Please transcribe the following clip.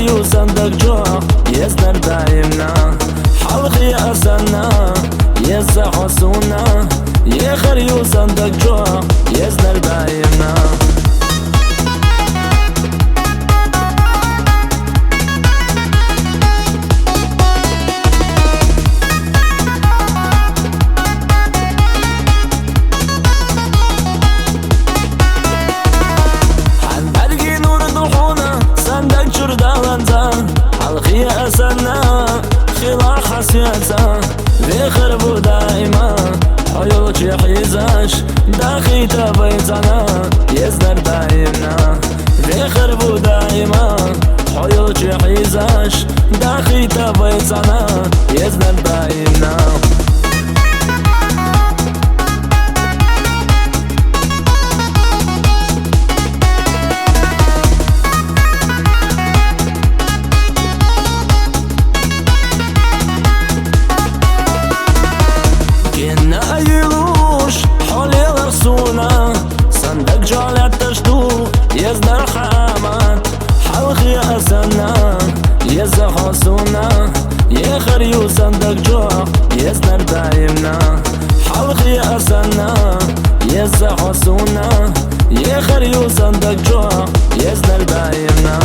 يوصندك جوع يزدر دايمنا حلقي أسنا يزا حسونا يخر يوصندك جوع يزدر دايمنا حلقي أسنا خلا حسيتا بيخربو دايما عيوك يحيزاش داخي تبيتنا يزدر دايمنا بيخربو دايما عيوك يحيزاش داخي تبيتنا يزدر دايمنا صندق جعلت تشدو يزدر حامات حلقي أسنا يزا حسونا يخر يوصندق جوع يزدر دايمنا حلقي أسنا يزا حسونا يخر يوصندق جوع يزدر دايمنا